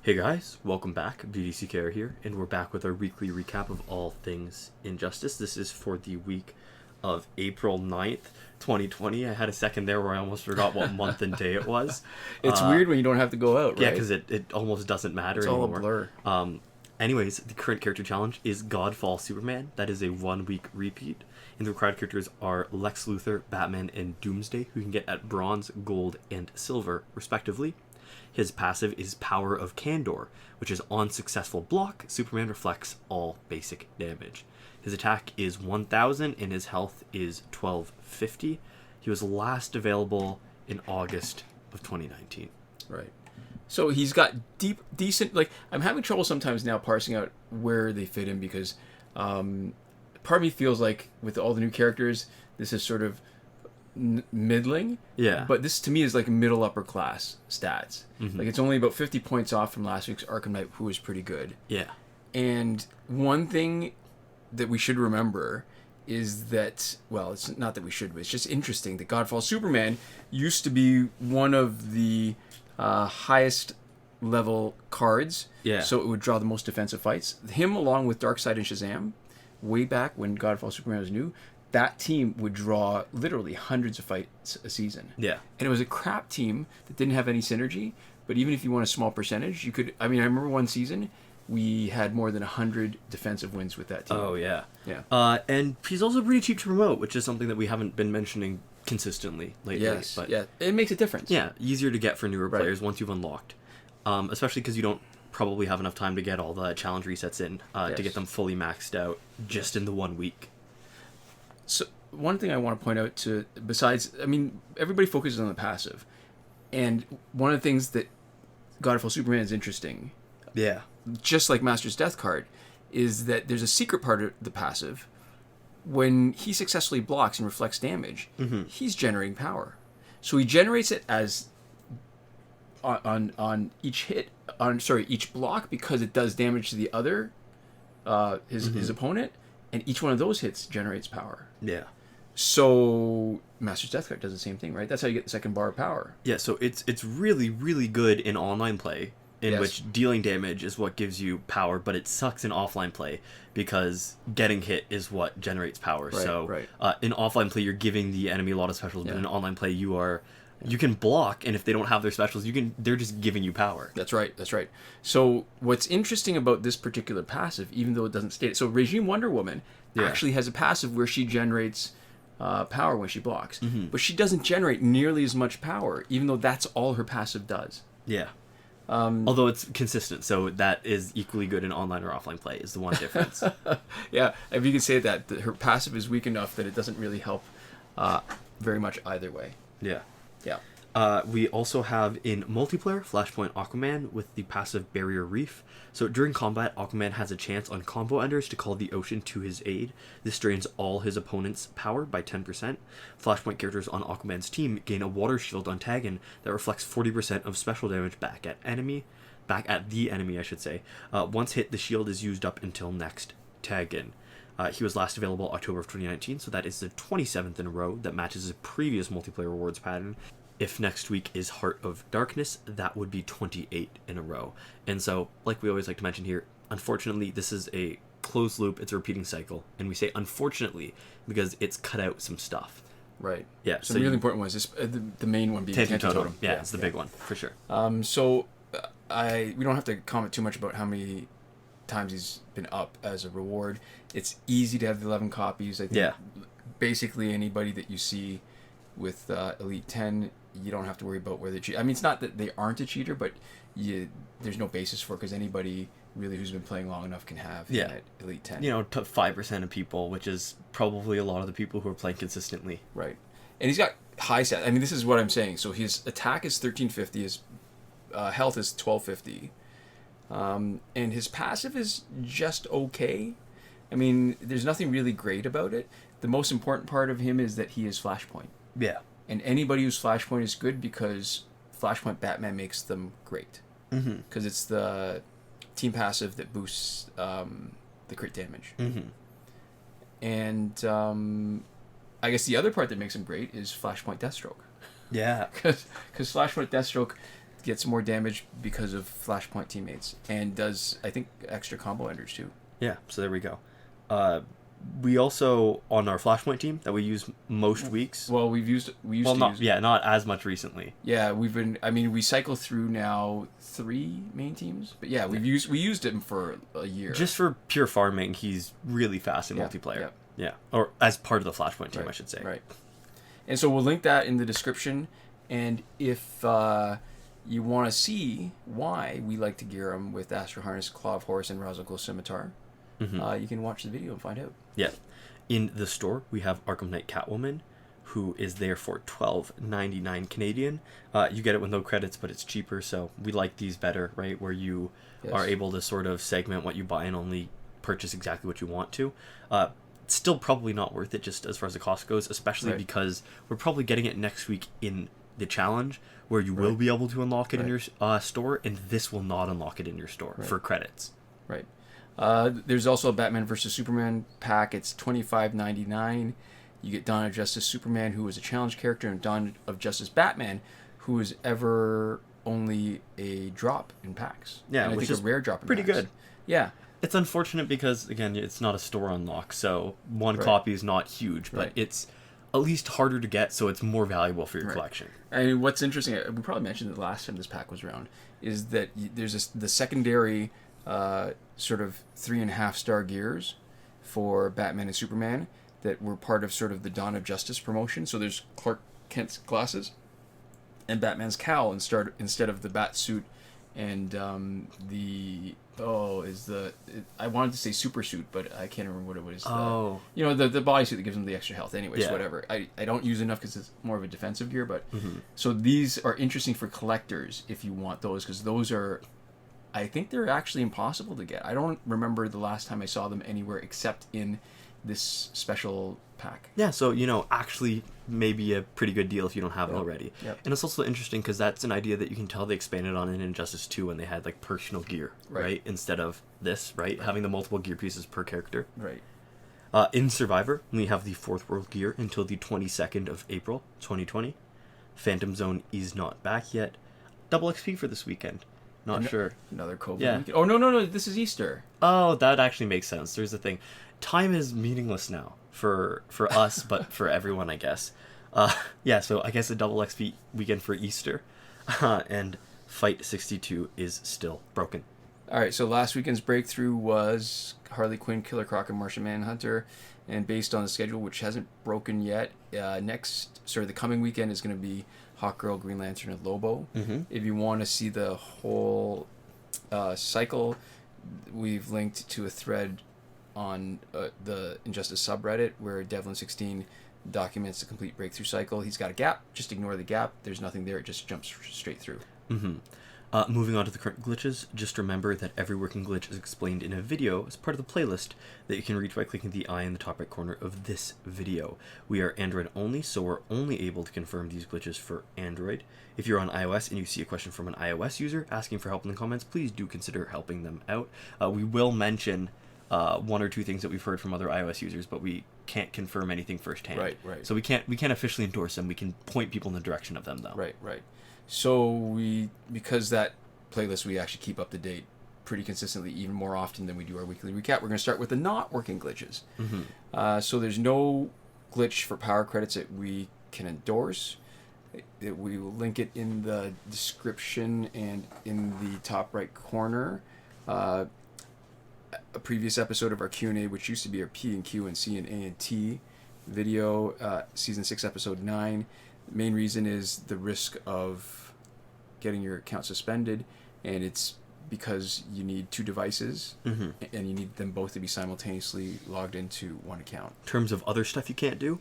Hey guys, welcome back. BDCKR here, and we're back with our weekly recap of all things Injustice. This is for the week of April 9th, 2020. I had a second there where I almost forgot what month and day it was. It's weird when you don't have to go out, right? Yeah, because it almost doesn't matter anymore. It's all a blur. Anyways, the current character challenge is Godfall Superman. That is a 1 week repeat. And the required characters are Lex Luthor, Batman, and Doomsday, who can get at bronze, gold, and silver, respectively. His passive is Power of Candor, which is on successful block, Superman reflects all basic damage. His attack is 1000 and his health is 1250. He was last available in August of 2019. Right. So he's got decent, like, I'm having trouble sometimes now parsing out where they fit in because part of me feels like with all the new characters, this is sort of middling. Yeah. But this to me is like middle upper class stats. Mm-hmm. Like it's only about 50 points off from last week's Arkham Knight, who was pretty good. Yeah. And one thing that we should remember is that, well, it's not that we should, but it's just interesting that Godfall Superman used to be one of the highest level cards. Yeah. So it would draw the most defensive fights. Him along with Darkseid and Shazam, way back when Godfall Superman was new, that team would draw literally hundreds of fights a season. Yeah. And it was a crap team that didn't have any synergy, but even if you won a small percentage, you could, I mean, I remember one season, we had more than 100 defensive wins with that team. Oh, yeah. Yeah. And he's also pretty cheap to promote, which is something that we haven't been mentioning consistently lately. Yes, but yeah. It makes a difference. Yeah, easier to get for newer players once you've unlocked. Especially because you don't probably have enough time to get all the challenge resets in to get them fully maxed out just in the 1 week. So one thing I want to point out to, besides, I mean, everybody focuses on the passive. And one of the things that Godfall Superman is interesting, Yeah. just like Master's Death card, is that there's a secret part of the passive. When he successfully blocks and reflects damage, he's generating power. So he generates it as on each hit, each block, because it does damage to the other, his opponent, and each one of those hits generates power. Yeah. So Master's Death card does the same thing, right? That's how you get the second bar of power. Yeah, so it's really, really good in online play, in which dealing damage is what gives you power, but it sucks in offline play because getting hit is what generates power. In offline play, you're giving the enemy a lot of specials, but in online play, you can block, and if they don't have their specials, they're just giving you power. That's right. So what's interesting about this particular passive, even though it doesn't state it, so Regime Wonder Woman actually has a passive where she generates power when she blocks, but she doesn't generate nearly as much power, even though that's all her passive does. Yeah. Although it's consistent, so that is equally good in online or offline play is the one difference. Yeah, if you can say that her passive is weak enough that it doesn't really help very much either way. Yeah. Yeah. We also have in multiplayer Flashpoint Aquaman with the passive Barrier Reef. So during combat, Aquaman has a chance on combo enders to call the ocean to his aid. This drains all his opponent's power by 10%. Flashpoint characters on Aquaman's team gain a water shield on Taggin that reflects 40% of special damage back at the enemy, I should say. Once hit, the shield is used up until next Taggin. He was last available October of 2019, so that is the 27th in a row that matches his previous multiplayer rewards pattern. If next week is Heart of Darkness, that would be 28 in a row. And so, like we always like to mention here, unfortunately, this is a closed loop, it's a repeating cycle. And we say unfortunately because it's cut out some stuff. Right. Yeah. So the really important one is this, the main one being Tanty Totem. Yeah, it's the big one, for sure. We don't have to comment too much about how many times he's been up as a reward. It's easy to have the 11 copies. I think basically anybody that you see with Elite 10, you don't have to worry about where they cheat. I mean, it's not that they aren't a cheater, but there's no basis for it because anybody really who's been playing long enough can have at Elite 10. 5% of people, which is probably a lot of the people who are playing consistently. Right. And he's got high stats. I mean, this is what I'm saying. So his attack is 1350, his health is 1250. And his passive is just okay. I mean, there's nothing really great about it. The most important part of him is that he is Flashpoint. Yeah. And anybody who's Flashpoint is good because Flashpoint Batman makes them great. Because it's the team passive that boosts the crit damage. And I guess the other part that makes him great is Flashpoint Deathstroke. Yeah. Because Flashpoint Deathstroke gets more damage because of Flashpoint teammates, and does, I think, extra combo enders too. Yeah, so there we go. We also, on our Flashpoint team that we use most weeks. Well, we used to use. Yeah, not as much recently. Yeah, we cycle through now 3 main teams, but yeah, we used him for a year. Just for pure farming, he's really fast in multiplayer. Yeah, or as part of the Flashpoint team, I should say. Right. And so we'll link that in the description, and if you want to see why we like to gear him with Astro Harness, Claw of Horse, and Razal Glow Scimitar, you can watch the video and find out. Yeah. In the store, we have Arkham Knight Catwoman, who is there for $12.99 Canadian. You get it with no credits, but it's cheaper, so we like these better, right? Where you are able to sort of segment what you buy and only purchase exactly what you want to. It's still probably not worth it just as far as the cost goes, especially because we're probably getting it next week in the challenge, where you will be able to unlock it in your store, and this will not unlock it in your store for credits. Right. There's also a Batman vs. Superman pack. It's $25.99. You get Dawn of Justice Superman, who is a challenge character, and Dawn of Justice Batman, who is ever only a drop in packs. Yeah, and I which think is a rare drop in pretty packs. good. Yeah. It's unfortunate because, again, it's not a store unlock, so one copy is not huge, but it's at least harder to get, so it's more valuable for your collection. And what's interesting, we probably mentioned it the last time this pack was around, is that there's the secondary sort of 3.5-star gears for Batman and Superman that were part of sort of the Dawn of Justice promotion. So there's Clark Kent's glasses and Batman's cowl instead of the bat suit, and I wanted to say super suit, but I can't remember what it was. The bodysuit that gives him the extra health. Anyways, whatever. I don't use enough because it's more of a defensive gear, but so these are interesting for collectors if you want those, because those are, I think they're actually impossible to get. I don't remember the last time I saw them anywhere except in this special pack. Yeah, so, actually maybe a pretty good deal if you don't have it already. Yep. And it's also interesting because that's an idea that you can tell they expanded on in Injustice 2 when they had, like, personal gear, right? Instead of this, right? Having the multiple gear pieces per character. Right. In Survivor, we have the Fourth World gear until the 22nd of April, 2020. Phantom Zone is not back yet. Double XP for this weekend. Not sure. Another COVID weekend. Oh, no, this is Easter. Oh, that actually makes sense. There's the thing. Time is meaningless now for us, but for everyone, I guess. So I guess a double XP weekend for Easter. And Fight 62 is still broken. All right, so last weekend's breakthrough was Harley Quinn, Killer Croc, and Martian Manhunter. And based on the schedule, which hasn't broken yet, the coming weekend is going to be Hawkgirl, Green Lantern, and Lobo. If you want to see the whole cycle, we've linked to a thread on the Injustice subreddit where Devlin16 documents the complete breakthrough cycle. He's got a gap. Just ignore the gap. There's nothing there. It just jumps straight through. Moving on to the current glitches, just remember that every working glitch is explained in a video as part of the playlist that you can reach by clicking the eye in the top right corner of this video. We are Android only, so we're only able to confirm these glitches for Android. If you're on iOS and you see a question from an iOS user asking for help in the comments, please do consider helping them out. We will mention one or two things that we've heard from other iOS users, but we can't confirm anything firsthand. Right. So we can't officially endorse them. We can point people in the direction of them, though. Right. So because that playlist, we actually keep up to date pretty consistently, even more often than we do our weekly recap. We're going to start with the not working glitches. So there's no glitch for power credits that we can endorse. We will link it in the description and in the top right corner. A previous episode of our Q&A, which used to be our P and Q and C and A and T video, season 6, episode 9. The main reason is the risk of getting your account suspended, and it's because you need 2 devices, and you need them both to be simultaneously logged into one account. In terms of other stuff you can't do,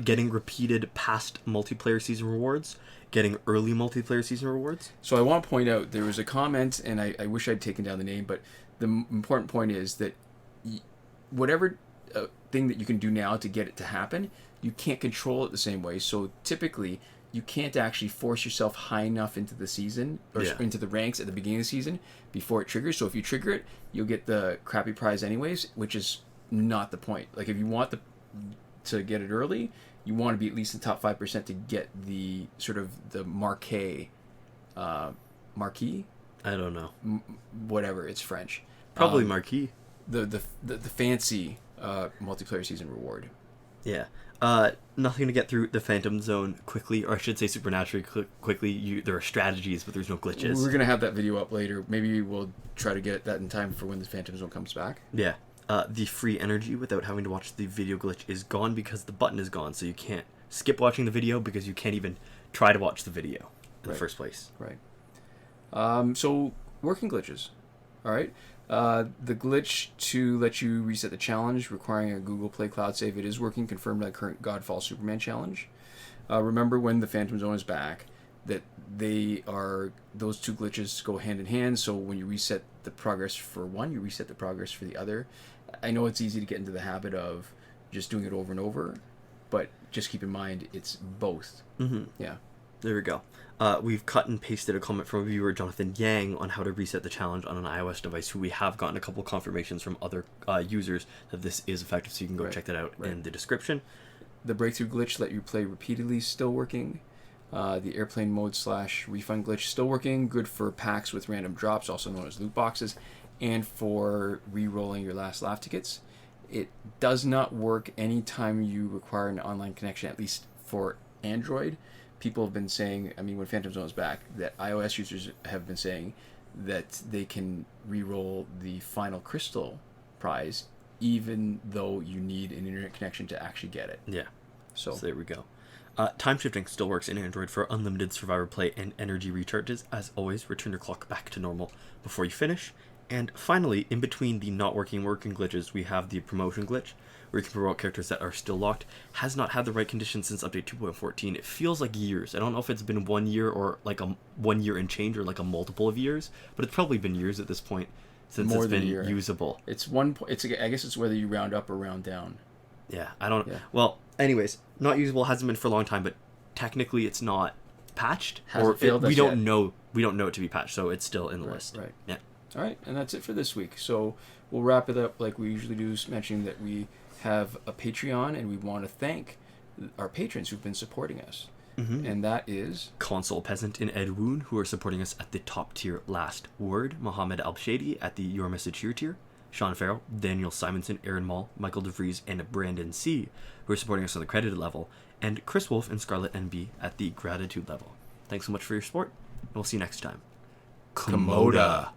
getting repeated past multiplayer season rewards, getting early multiplayer season rewards. So I want to point out, there was a comment, and I wish I'd taken down the name, but the important point is that whatever thing that you can do now to get it to happen, you can't control it the same way. So typically, you can't actually force yourself high enough into the season or into the ranks at the beginning of the season before it triggers. So if you trigger it, you'll get the crappy prize anyways, which is not the point. Like, if you want to get it early, you want to be at least in the top 5% to get the sort of the marquee Marquis. I don't know. Whatever, it's French. Probably Marquis. The fancy multiplayer season reward. Yeah. Nothing to get through the Phantom Zone quickly, or I should say supernaturally quickly. There are strategies, but there's no glitches. We're going to have that video up later. Maybe we'll try to get that in time for when the Phantom Zone comes back. Yeah. The free energy without having to watch the video glitch is gone because the button is gone, so you can't skip watching the video because you can't even try to watch the video in the first place. Right. So, working glitches. All right. The glitch to let you reset the challenge requiring a Google Play Cloud save, it is working, confirmed by the current Godfall Superman challenge. Remember when the Phantom Zone is back that those two glitches go hand in hand, so when you reset the progress for one, you reset the progress for the other. I know it's easy to get into the habit of just doing it over and over, but just keep in mind it's both. Mm-hmm. Yeah. There we go. We've cut and pasted a comment from viewer Jonathan Yang on how to reset the challenge on an iOS device, who we have gotten a couple confirmations from other users that this is effective, so you can go check that out in the description. The breakthrough glitch let you play repeatedly, still working. The airplane mode / refund glitch still working, good for packs with random drops, also known as loot boxes, and for re-rolling your last laugh tickets. It does not work anytime you require an online connection, at least for Android. People have been saying, when Phantom Zone is back, that iOS users have been saying that they can re-roll the final crystal prize even though you need an internet connection to actually get it. Yeah. So there we go. Time shifting still works in Android for unlimited survivor play and energy recharges. As always, return your clock back to normal before you finish. And finally, in between the not working glitches, we have the promotion glitch, where you can promote characters that are still locked. Has not had the right conditions since update 2.14. It feels like years. I don't know if it's been 1 year or like a 1 year and change or like a multiple of years, but it's probably been years at this point since it's been usable. It's I guess it's whether you round up or round down. Yeah, I don't. Yeah. Well, anyways, not usable, hasn't been for a long time, but technically it's not patched, we don't know it to be patched, so it's still in the list. Right. Yeah. All right, and that's it for this week. So we'll wrap it up like we usually do, mentioning that we have a Patreon, and we want to thank our patrons who've been supporting us. Mm-hmm. And that is Console Peasant in Edwoon, who are supporting us at the top tier last word, Mohammed Albshaiti at the Your Message Here tier, Shawn Farrell, Daniel Simonson, Aaron Maule, Michael DeVries, and Brandon C., who are supporting us on the credited level, and Chris Wolff and Scarlet Enby at the gratitude level. Thanks so much for your support, and we'll see you next time. Komoda.